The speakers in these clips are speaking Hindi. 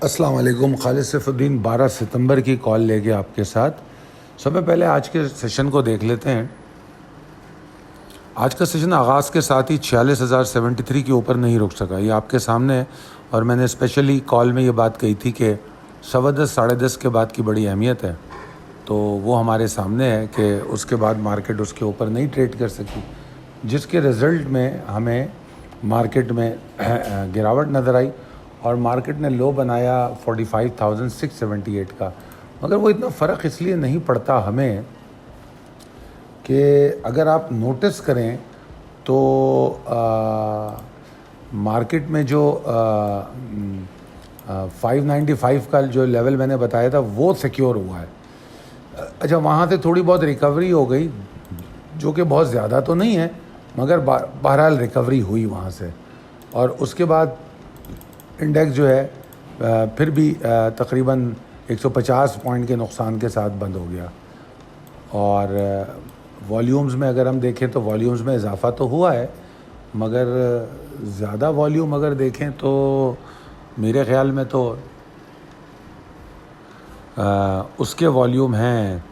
अस्सलाम वालेकुम। खालिद सैफुद्दीन 12 सितंबर की कॉल लेके आपके साथ। सबसे पहले आज के सेशन को देख लेते हैं। आज का सेशन आगाज़ के साथ ही 46,073 के ऊपर नहीं रुक सका, ये आपके सामने है। और मैंने स्पेशली कॉल में ये बात कही थी कि 10:15 साढ़े 10 के बाद की बड़ी अहमियत है, तो वो हमारे सामने है कि उसके बाद मार्केट उसके ऊपर नहीं ट्रेड कर सकी, जिसके रिज़ल्ट में हमें मार्केट में गिरावट नज़र आई और मार्केट ने लो बनाया 45,678 का। मगर वो इतना फ़र्क इसलिए नहीं पड़ता हमें कि अगर आप नोटिस करें तो मार्केट में जो 595 का जो लेवल मैंने बताया था वो सिक्योर हुआ है। अच्छा, वहाँ से थोड़ी बहुत रिकवरी हो गई, जो कि बहुत ज़्यादा तो नहीं है, मगर बहरहाल रिकवरी हुई वहाँ से। और उसके बाद इंडेक्स जो है फिर भी तकरीबन 150 पॉइंट के नुकसान के साथ बंद हो गया। और वॉल्यूम्स में अगर हम देखें तो वॉल्यूम्स में इजाफ़ा तो हुआ है, मगर ज़्यादा वॉल्यूम अगर देखें तो मेरे ख़्याल में तो उसके वॉल्यूम हैं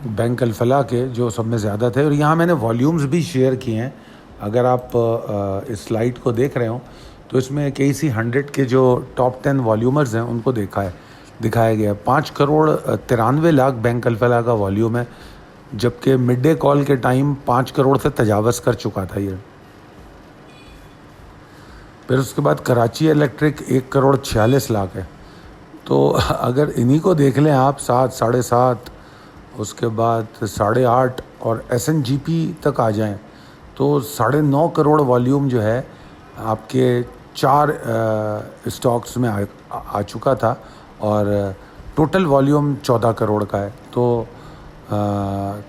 बैंक अल-फलाह के, जो सब में ज़्यादा थे। और यहाँ मैंने वॉल्यूम्स भी शेयर किए हैं। अगर आप इस स्लाइड को देख रहे हो तो इसमें KC 100 के जो टॉप 10 वॉल्यूमर्स हैं उनको दिखाया गया। 5,93,00,000 बैंक अल-फलाह का वॉल्यूम है, जबकि मिड डे कॉल के टाइम 5 करोड़ से तजावज़ कर चुका था ये। फिर उसके बाद कराची इलेक्ट्रिक 1,46,00,000 है। तो अगर इन्हीं को देख लें आप 7, साढ़े 7, उसके बाद 8.5 और SNGP तक आ जाएं तो 9.5 करोड़ वॉल्यूम जो है आपके 4 स्टॉक्स में आ चुका था और टोटल वॉल्यूम 14 करोड़ का है। तो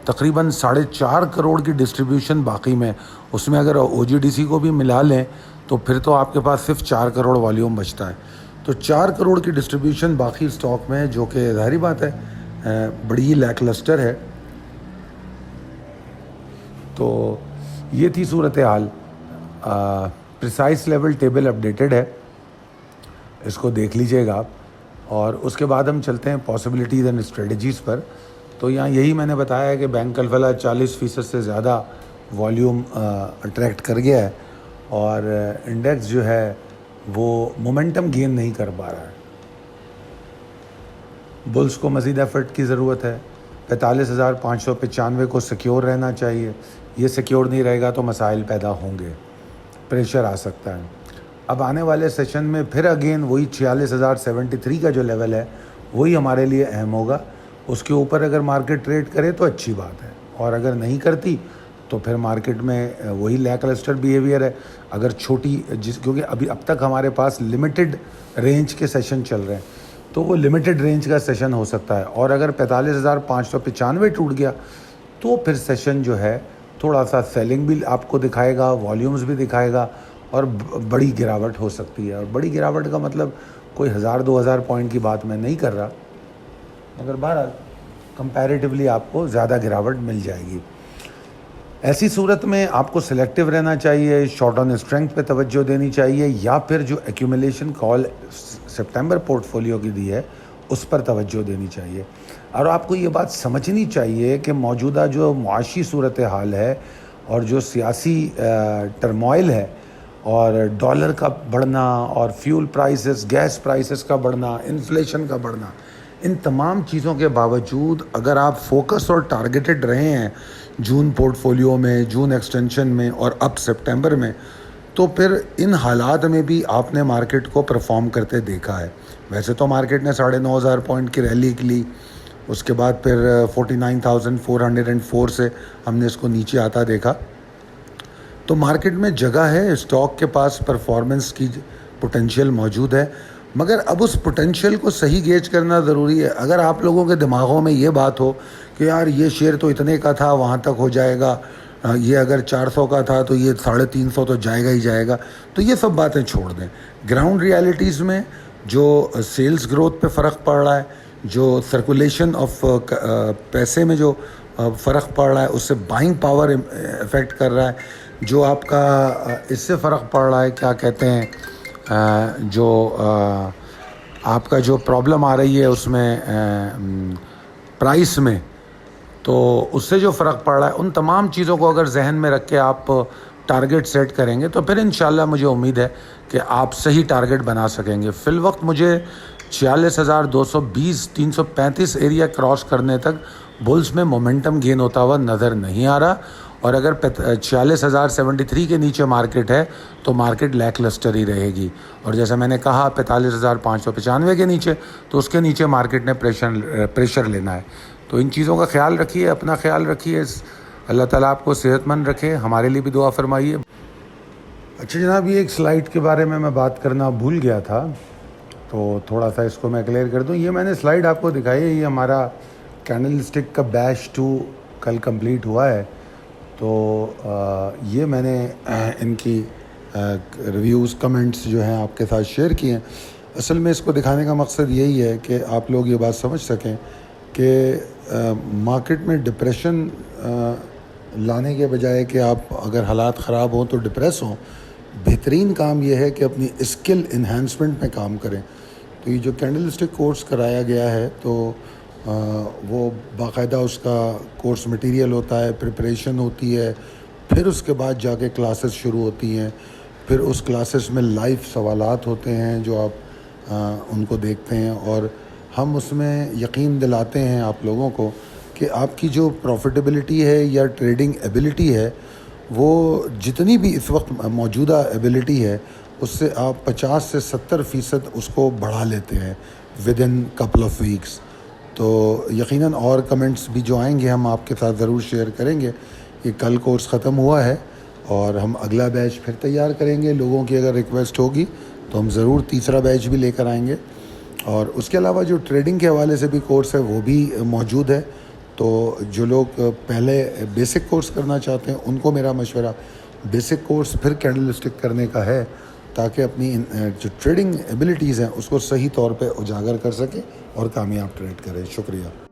तकरीबन 4.5 करोड़ की डिस्ट्रीब्यूशन बाकी में, उसमें अगर OGDC को भी मिला लें तो फिर तो आपके पास सिर्फ 4 करोड़ वॉल्यूम बचता है। तो 4 करोड़ की डिस्ट्रीब्यूशन बाकी स्टॉक में है, जो कि ज़ाहिर बात है बड़ी ही लैकलस्टर है। तो ये थी सूरत हाल। प्रिसाइस लेवल टेबल अपडेटेड है, इसको देख लीजिएगा आप। और उसके बाद हम चलते हैं पॉसिबिलिटीज़ एंड स्ट्रेटजीज़ पर। तो यहाँ यही मैंने बताया है कि बैंक अल-फलाह 40% से ज़्यादा वॉल्यूम अट्रैक्ट कर गया है और इंडेक्स जो है वो मोमेंटम गेन नहीं कर पा रहा है। बुल्स को मज़ीद एफर्ट की ज़रूरत है। 45,595 को सिक्योर रहना चाहिए। ये सिक्योर नहीं रहेगा तो मसाइल पैदा होंगे, प्रेशर आ सकता है। अब आने वाले सेशन में फिर अगेन वही 46,073 का जो लेवल है वही हमारे लिए अहम होगा। उसके ऊपर अगर मार्केट ट्रेड करे तो अच्छी बात है, और अगर नहीं करती तो फिर मार्केट में वही लैकलस्टर बिहेवियर है। अगर क्योंकि अभी अब तक हमारे पास लिमिटेड रेंज के सेशन चल रहे हैं, तो वो लिमिटेड रेंज का सेशन हो सकता है। और अगर 45,595 टूट गया तो फिर सेशन जो है थोड़ा सा सेलिंग भी आपको दिखाएगा, वॉल्यूम्स भी दिखाएगा और बड़ी गिरावट हो सकती है। और बड़ी गिरावट का मतलब कोई 1,000-2,000 पॉइंट की बात मैं नहीं कर रहा, मगर बहरहाल कंपैरेटिवली आपको ज़्यादा गिरावट मिल जाएगी। ऐसी सूरत में आपको सिलेक्टिव रहना चाहिए, शॉर्ट ऑन स्ट्रेंथ पे तवज्जो देनी चाहिए, या फिर जो एक्यूमुलेशन कॉल सितंबर पोर्टफोलियो की दी है उस पर तवज्जो देनी चाहिए। और आपको ये बात समझनी चाहिए कि मौजूदा जो मुआशी सूरत हाल है और जो सियासी टर्मोइल है और डॉलर का बढ़ना और फ्यूल प्राइसेस, गैस प्राइसेस का बढ़ना, इन्फ्लेशन का बढ़ना, इन तमाम चीज़ों के बावजूद अगर आप फोकस और टारगेटेड रहे हैं जून पोर्टफोलियो में, जून एक्सटेंशन में और अब सितंबर में, तो फिर इन हालात में भी आपने मार्केट को परफॉर्म करते देखा है। वैसे तो मार्केट ने 9,500 पॉइंट की रैली की ली, उसके बाद फिर 49,404 से हमने इसको नीचे आता देखा। तो मार्केट में जगह है, स्टॉक के पास परफॉर्मेंस की पोटेंशियल मौजूद है, मगर अब उस पोटेंशियल को सही गेज करना ज़रूरी है। अगर आप लोगों के दिमागों में ये बात हो कि यार ये शेयर तो इतने का था, वहाँ तक हो जाएगा, ये अगर 400 का था तो ये 350 तो जाएगा ही जाएगा, तो ये सब बातें छोड़ दें। ग्राउंड रियलिटीज़ में जो सेल्स ग्रोथ पे फ़र्क पड़ रहा है, जो सर्कुलेशन ऑफ पैसे में जो फ़र्क पड़ रहा है, उससे बाइंग पावर इफ़ेक्ट कर रहा है, जो आपका इससे फ़र्क पड़ रहा है, क्या कहते हैं, जो आपका जो प्रॉब्लम आ रही है उसमें प्राइस में, तो उससे जो फ़र्क पड़ रहा है, उन तमाम चीज़ों को अगर जहन में रख के आप टारगेट सेट करेंगे तो फिर इंशाल्लाह मुझे उम्मीद है कि आप सही टारगेट बना सकेंगे। फ़िल वक्त मुझे 46,220 335 एरिया क्रॉस करने तक बुल्स में मोमेंटम गेन होता हुआ नज़र नहीं आ रहा, और अगर 46,073 के नीचे मार्केट है तो मार्केट लैकलस्टर ही रहेगी। और जैसा मैंने कहा 45,595 के नीचे, तो उसके नीचे मार्केट ने प्रेशर लेना है। तो इन चीज़ों का ख्याल रखिए, अपना ख्याल रखिए। अल्लाह ताला आपको सेहतमंद रखे, हमारे लिए भी दुआ फरमाइए। अच्छा जनाब, ये एक स्लाइड के बारे में मैं बात करना भूल गया था, तो थोड़ा सा इसको मैं क्लियर कर दूं। ये मैंने स्लाइड आपको दिखाई है, ये हमारा कैंडल स्टिक का बैच 2 कल कंप्लीट हुआ है। तो ये मैंने इनकी रिव्यूज़ कमेंट्स जो हैं आपके साथ शेयर किए हैं। असल में इसको दिखाने का मकसद यही है कि आप लोग ये बात समझ सकें कि मार्केट में डिप्रेशन लाने के बजाय कि आप अगर हालात ख़राब हों तो डिप्रेस हों, बेहतरीन काम यह है कि अपनी स्किल इन्हांसमेंट में काम करें। तो ये जो कैंडल स्टिक कोर्स कराया गया है, तो वो बाकायदा उसका कोर्स मटेरियल होता है, प्रिपरेशन होती है, फिर उसके बाद जाके क्लासेस शुरू होती हैं, फिर उस क्लासेस में लाइव सवालात होते हैं जो आप उनको देखते हैं, और हम उसमें यकीन दिलाते हैं आप लोगों को कि आपकी जो प्रॉफिटेबिलिटी है या ट्रेडिंग एबिलिटी है, वो जितनी भी इस वक्त मौजूदा एबिलिटी है उससे आप 50 से 70% उसको बढ़ा लेते हैं with in couple of weeks. तो यकीनन और कमेंट्स भी जो आएंगे हम आपके साथ ज़रूर शेयर करेंगे। ये कल कोर्स ख़त्म हुआ है और हम अगला बैच फिर तैयार करेंगे। लोगों की अगर रिक्वेस्ट होगी तो हम ज़रूर तीसरा बैच भी लेकर आएंगे, और उसके अलावा जो ट्रेडिंग के हवाले से भी कोर्स है वो भी मौजूद है। तो जो लोग पहले बेसिक कोर्स करना चाहते हैं उनको मेरा मशवरा बेसिक कोर्स फिर कैंडल स्टिक करने का है, ताकि अपनी जो ट्रेडिंग एबिलिटीज़ हैं उसको सही तौर पे उजागर कर सकें और कामयाब ट्रेड करें। शुक्रिया।